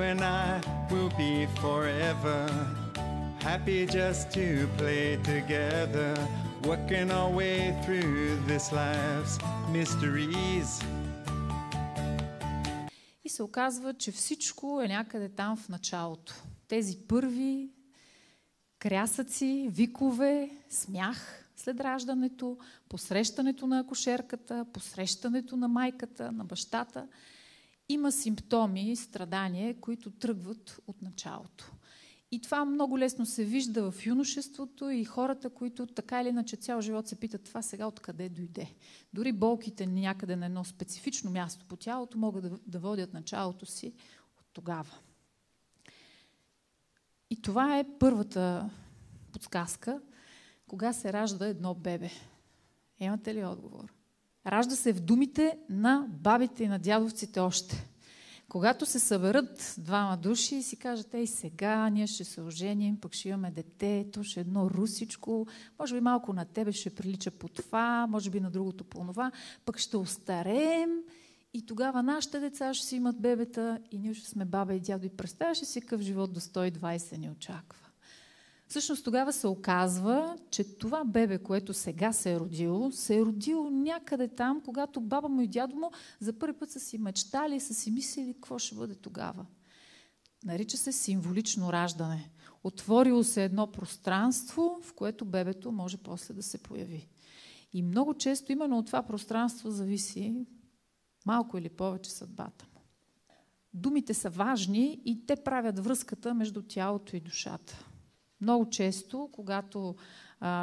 and I will be forever happy just to play together, working our way through this life's mysteries. И се оказва, че всичко е някъде там в началото. Тези първи крясъци, викове, смях след раждането, посрещането на акушерката, посрещането на майката, на бащата. Има симптоми, страдания, които тръгват от началото. И това много лесно се вижда в юношеството и хората, които така или иначе цял живот се питат това сега откъде дойде. Дори болките някъде на едно специфично място по тялото могат да водят началото си от тогава. И това е първата подсказка, кога се ражда едно бебе. Имате ли отговор? Ражда се в думите на бабите и на дядовците още. Когато се съберат двама души и си кажат, ей сега ние ще се оженим, пък ще имаме дете, то ще е едно русичко, може би малко на тебе ще прилича по това, може би на другото по това, пък ще остареем и тогава нашите деца ще си имат бебета и ние ще сме баба и дядо и представяш ли си какъв живот до 120 ни очаква. Всъщност тогава се оказва, че това бебе, което сега се е родило някъде там, когато баба му и дядо му за първи път са си мечтали и са си мислили какво ще бъде тогава. Нарича се символично раждане. Отворило се едно пространство, в което бебето може после да се появи. И много често именно от това пространство зависи малко или повече съдбата му. Думите са важни и те правят връзката между тялото и душата. Много често, когато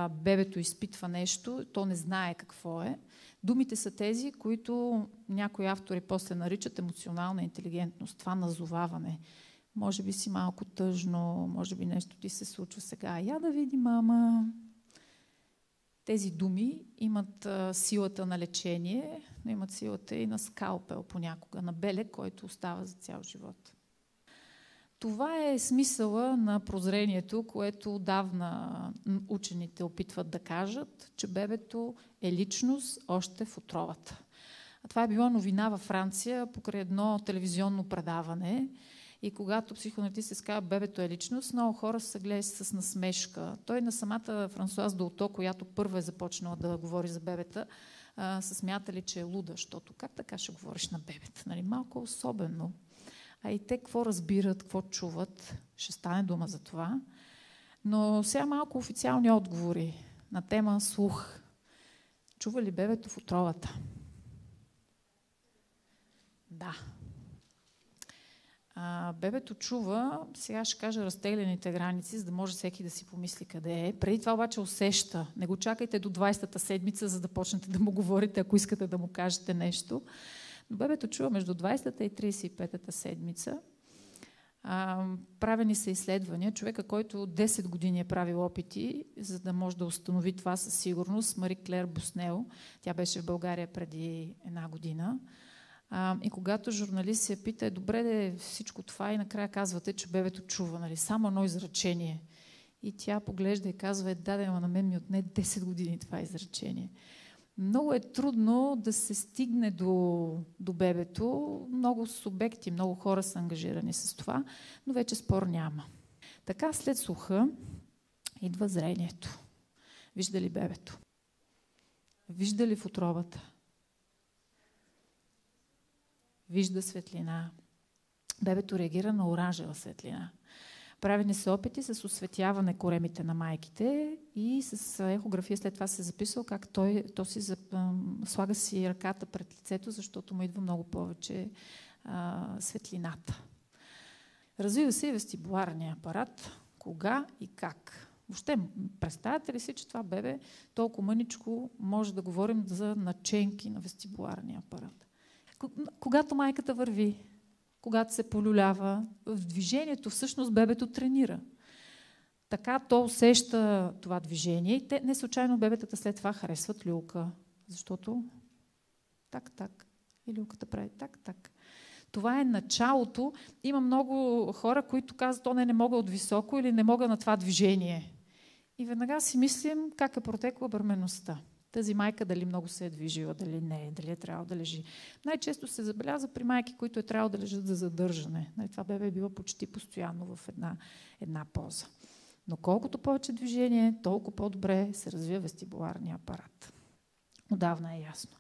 бебето изпитва нещо, то не знае какво е. Думите са тези, които някои автори после наричат емоционална интелигентност, това назоваване. Може би си малко тъжно, може би нещо ти се случва сега. Я да види, мама. Тези думи имат силата на лечение, но имат силата и на скалпел понякога, на белег, който остава за цял живот. Това е смисъла на прозрението, което отдавна учените опитват да кажат, че бебето е личност още в утробата. А това е било новина във Франция покрай едно телевизионно предаване. И когато психоаналитиците се казва бебето е личност, много хора се гледат с насмешка. Той на самата Франсуаз Долто, която първа е започнала да говори за бебета, са смятали, че е луда, защото как така ще говориш на бебета? Нали? Малко особено. А и те какво разбират, какво чуват, ще стане дума за това. Но сега малко официални отговори на тема слух. Чува ли бебето в утробата? Да. Бебето чува, сега ще кажа разтеглените граници, за да може всеки да си помисли къде е. Преди това обаче усеща. Не го чакайте до 20-та седмица, за да почнете да му говорите, ако искате да му кажете нещо. Но бебето чува между 20-та и 35-та седмица. Правени са изследвания. Човека, който 10 години е правил опити, за да може да установи това със сигурност, Мари Клер Буснел, тя беше в България преди 1 година. И когато журналист се пита, добре де всичко това и накрая казвате, че бебето чува, нали? Само едно изречение. И тя поглежда и казва, ама на мен ми отне 10 години това изречение. Много е трудно да се стигне до бебето. Много субекти, много хора са ангажирани с това, но вече спор няма. Така след слуха идва зрението. Вижда ли бебето? Вижда ли в утробата? Вижда светлина. Бебето реагира на оранжева светлина. Правени са опити с осветяване коремите на майките и с ехография след това се записва как то си слага си ръката пред лицето, защото му идва много повече светлината. Развива се и вестибуларния апарат. Кога и как? Въобще, представяте ли си, че това бебе толкова мъничко може да говорим за наченки на вестибуларния апарат? Когато майката върви, когато се полюлява, в движението всъщност бебето тренира. Така то усеща това движение и не случайно бебетата след това харесват люлка, защото так-так и люлката прави так-так. Това е началото. Има много хора, които казват, не мога от високо или не мога на това движение. И веднага си мислим как е протекла бременността. Тази майка дали много се е движила, дали не, дали е трябвало да лежи. Най-често се забелязва при майки, които е трябвало да лежат за задържане. Това бебе е било почти постоянно в една поза. Но колкото повече движение, толкова по-добре се развива вестибуларния апарат. Отдавна е ясно.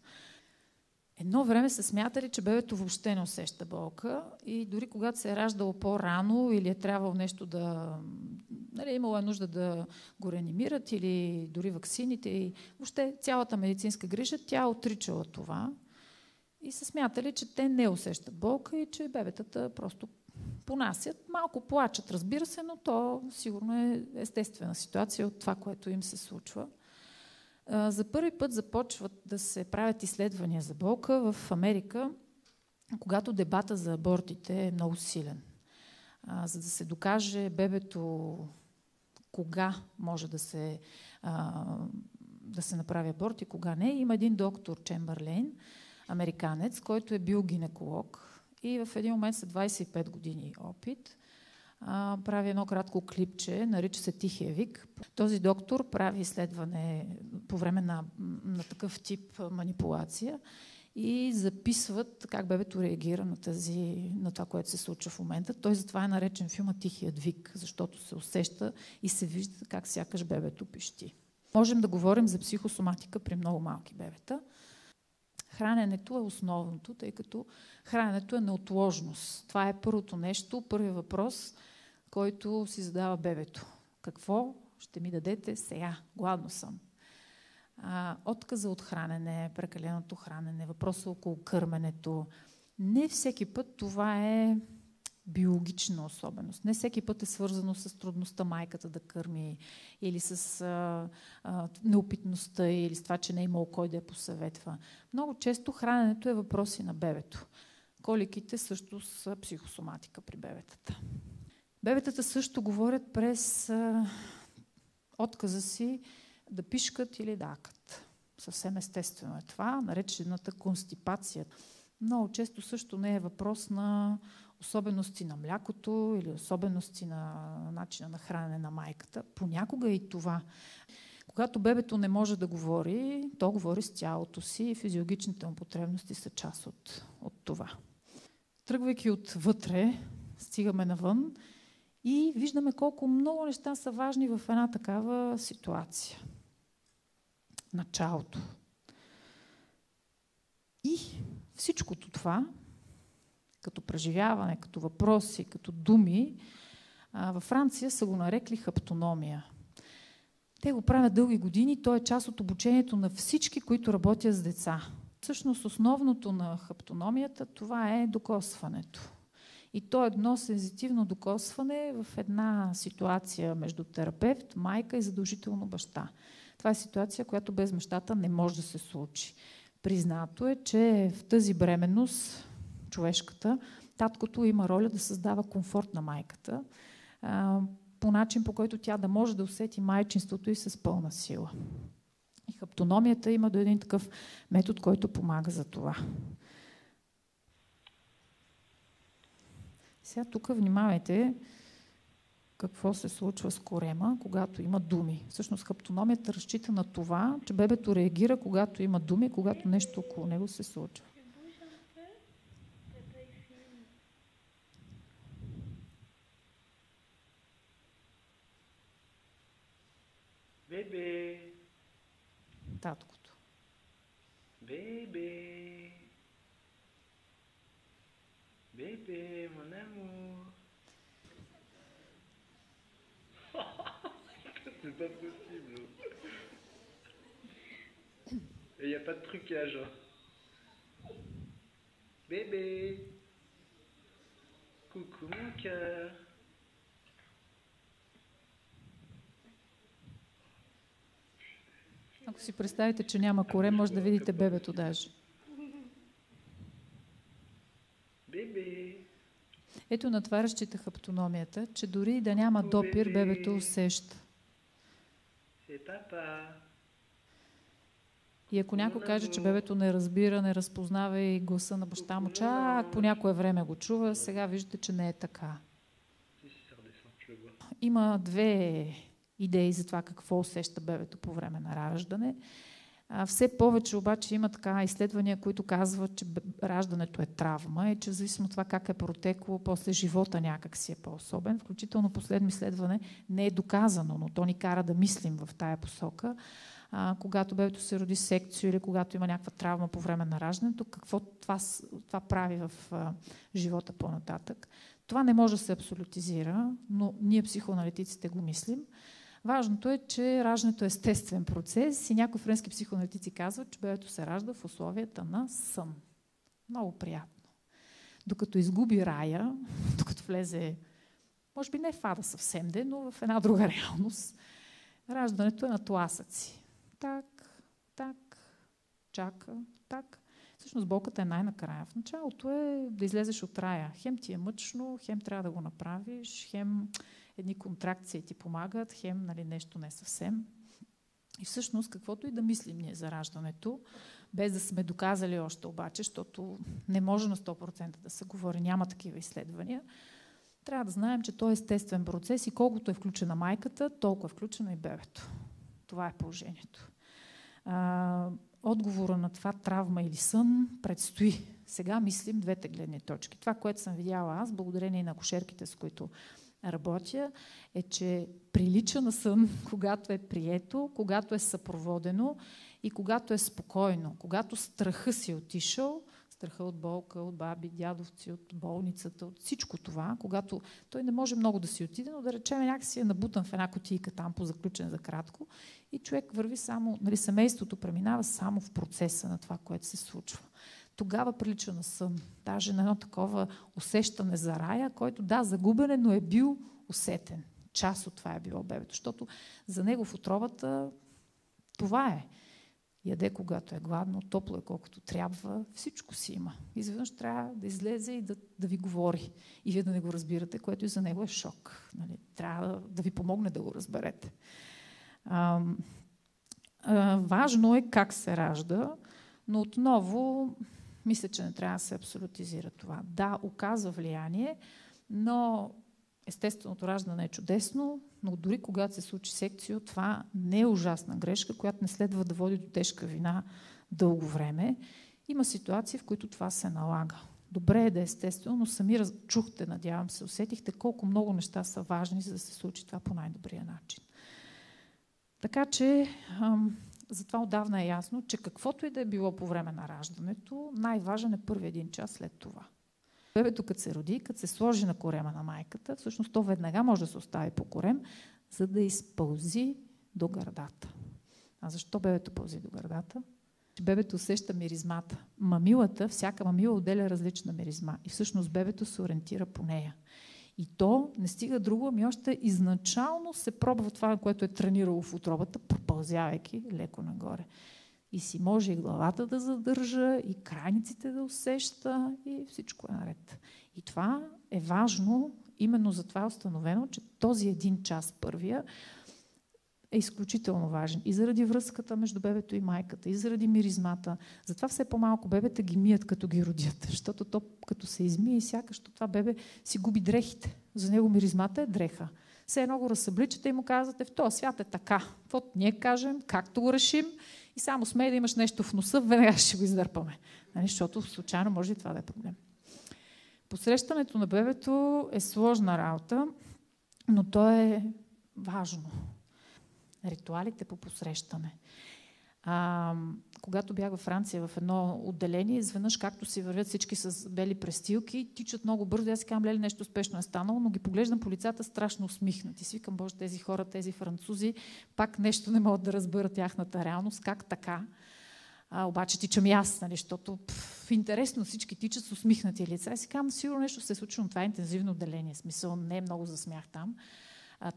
Едно време са смятали, че бебето въобще не усеща болка и дори когато се е раждало по-рано или е трябвало нещо да... имало е нужда да го реанимират или дори ваксините и въобще цялата медицинска грижа, тя отричала това и са смятали, че те не усещат болка и че бебетата просто понасят. Малко плачат, разбира се, но то сигурно е естествена ситуация от това, което им се случва. За първи път започват да се правят изследвания за болка в Америка, когато дебата за абортите е много силен. За да се докаже бебето кога може да се направи аборт и кога не. Има един доктор Чемберлейн, американец, който е бил гинеколог и в един момент след 25 години опит прави едно кратко клипче, нарича се Тихия вик. Този доктор прави изследване по време на такъв тип манипулация и записват как бебето реагира на това, което се случва в момента. Той затова е наречен филма Тихият вик, защото се усеща и се вижда как сякаш бебето пищи. Можем да говорим за психосоматика при много малки бебета. Храненето е основното, тъй като храненето е неотложност. Това е първото нещо, първият въпрос, който си задава бебето. Какво ще ми дадете сега? Гладно съм. Отказа от хранене, прекаленото хранене, въпроса около кърменето. Не всеки път това е биологична особеност. Не всеки път е свързано с трудността майката да кърми или с неопитността или с това, че не е имало кой да я посъветва. Много често храненето е въпроси на бебето. Коликите също са психосоматика при бебетата. Бебетата също говорят през отказа си да пишкат или да акат. Съвсем естествено е това, наречената констипация. Много често също не е въпрос на особености на млякото или особености на начина на хранене на майката. Понякога и това. Когато бебето не може да говори, то говори с тялото си и физиологичните му потребности са част от това. Тръгвайки отвътре, стигаме навън и виждаме колко много неща са важни в една такава ситуация. Началото. И всичкото това, като преживяване, като въпроси, като думи, във Франция са го нарекли хаптономия. Те го правят дълги години, то е част от обучението на всички, които работят с деца. Всъщност основното на хаптономията, това е докосването. И то е едно сензитивно докосване в една ситуация между терапевт, майка и задължително баща. Това е ситуация, която без бащата не може да се случи. Признато е, че в тази бременност, човешката, таткото има роля да създава комфорт на майката, по начин, по който тя да може да усети майчинството и с пълна сила. И хаптономията има до един такъв метод, който помага за това. Сега тук внимавайте какво се случва с корема, когато има думи. Всъщност хаптономията разчита на това, че бебето реагира, когато има думи, когато нещо около него се случва. Бебе. Таткото. Бебе. Bébé, mon amour. C'est pas possible. Et il n'y a pas de trucage. Bébé. Coucou mon cœur. Ако си представите, че няма корем, може да видите бебето даже. Ето на това разчита хаптономията, че дори да няма допир, бебето усеща. И ако някой каже, че бебето не разбира, не разпознава и гласа на баща му, чак по някое време го чува, сега виждате, че не е така. Има две идеи за това какво усеща бебето по време на раждане. Все повече обаче има така изследвания, които казват, че раждането е травма и че в зависимо от това как е протекло, после живота някак си е по-особен. Включително последно изследване не е доказано, но то ни кара да мислим в тая посока. Когато бебето се роди с секцио или когато има някаква травма по време на раждането, какво това прави в живота по-нататък. Това не може да се абсолютизира, но ние психоаналитиците го мислим. Важното е, че раждането е естествен процес и някои френски психоаналитици казват, че бебето се ражда в условията на сън. Много приятно. Докато изгуби рая, докато влезе, може би не в ада съвсем де, но в една друга реалност, раждането е на тласъци. Так, чака, так. Всъщност болката е най-накрая. В началото е да излезеш от рая. Хем ти е мъчно, хем трябва да го направиш, хем едни контракции ти помагат, хем нещо не съвсем. И всъщност, каквото и да мислим ние за раждането, без да сме доказали още обаче, защото не може на 100% да се говори, няма такива изследвания, трябва да знаем, че то е естествен процес и колкото е включена майката, толкова е включено и бебето. Това е положението. Отговора на това травма или сън предстои. Сега мислим двете гледни точки. Това, което съм видяла аз, благодарение на акушерките, с които работя, е, че прилича на сън, когато е прието, когато е съпроводено и когато е спокойно. Когато страха си отишъл, страха от болка, от баби, дядовци, от болницата, от всичко това, когато той не може много да си отиде, но да речем някакси е набутан в една кутийка там, позаключен за кратко и човек върви само, семейството преминава само в процеса на това, което се случва. Тогава прилича на сън. Даже на едно такова усещане за рая, който загубен, но е бил усетен. Част от това е било бебето, защото за него в утробата това е. Яде когато е гладно, топло е колкото трябва, всичко си има. Изведнъж трябва да излезе и да ви говори. И вие да не го разбирате, което и за него е шок. Трябва да ви помогне да го разберете. Важно е как се ражда, но отново мисля, че не трябва да се абсолютизира това. Да, оказва влияние, но естественото раждане е чудесно, но дори когато се случи секцио, това не е ужасна грешка, която не следва да води до тежка вина дълго време. Има ситуации, в които това се налага. Добре е да е естествено, но сами чухте, надявам се, усетихте колко много неща са важни, за да се случи това по най-добрия начин. Така че затова отдавна е ясно, че каквото и да е било по време на раждането, най-важен е първи един час след това. Бебето като се роди, като се сложи на корема на майката, всъщност то веднага може да се остави по корем, за да изпълзи до гърдата. А защо бебето пълзи до гърдата? Бебето усеща миризмата. Мамилата, всяка мамила отделя различна миризма и всъщност бебето се ориентира по нея. И то не стига друго, ами още изначално се пробва това, което е тренирало в утробата, пропълзявайки леко нагоре. И си може и главата да задържа, и крайниците да усеща, и всичко е наред. И това е важно, именно за това е установено, че този един час първия е изключително важен. И заради връзката между бебето и майката, и заради миризмата. Затова все по-малко бебета ги мият, като ги родят. Защото то, като се измие, сякаш това бебе си губи дрехите. За него миризмата е дреха. Все едно го разсъбличате и му казвате, в този свят е така. Каквото ние кажем, както го решим, и само смей да имаш нещо в носа, веднага ще го издърпаме. Защото случайно може и това да е проблем. Посрещането на бебето е сложна работа, но то е важно. Ритуалите по посрещане. Когато бях във Франция в едно отделение, изведнъж както си вървят всички с бели престилки, тичат много бързо. Аз си казвам, леле, нещо спешно е станало, но ги поглеждам по лицата страшно усмихнати. Си викам, боже, тези хора, тези французи, пак нещо не могат да разберат тяхната реалност. Как така? Обаче тичам и аз, защото интересно всички тичат с усмихнати лица. И си казвам, сигурно нещо се е случило, но това е интензивно отделение. Смисъл, не е много за смях там.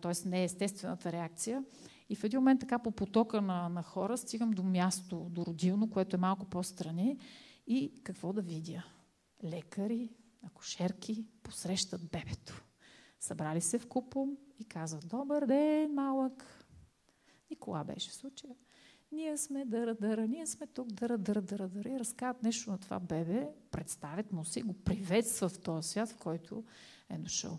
Т.е. не е естествената реакция. И в един момент така по потока на хора стигам до място, до родилно, което е малко по-страни и какво да видя? Лекари, акушерки посрещат бебето. Събрали се в купол и казват, добър ден, малък. Никола беше в случая. Ние сме дъра, ние сме тук дъра. И разказват нещо на това бебе, представят му се и го приветстват в този свят, в който е дошъл.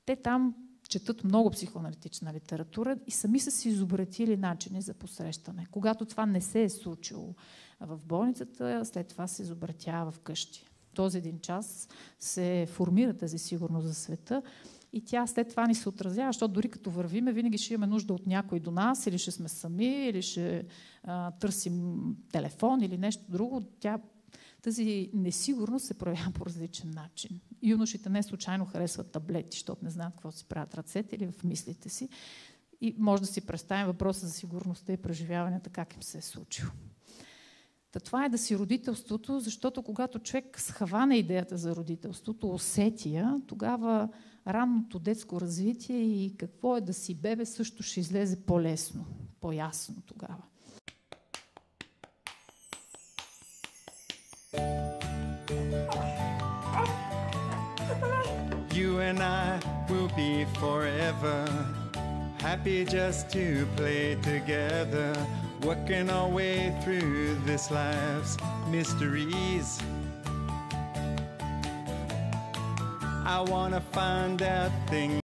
Те там четат много психоаналитична литература и сами са си изобретили начини за посрещане. Когато това не се е случило в болницата, след това се изобретява вкъщи. Този един час се формира тази сигурност за света и тя след това ни се отразява, защото дори като вървиме, винаги ще имаме нужда от някой до нас, или ще сме сами, или ще търсим телефон или нещо друго. Тази несигурност се проявява по различен начин. Юношите не случайно харесват таблети, защото не знаят какво си правят ръцете или в мислите си. И може да си представим въпроса за сигурността и преживяванията, как им се е случило. Това е да си родителството, защото когато човек схване идеята за родителството, усетия, тогава ранното детско развитие и какво е да си бебе също ще излезе по-лесно, по-ясно тогава. You and I will be forever happy just to play together, working our way through this life's mysteries. I wanna find out things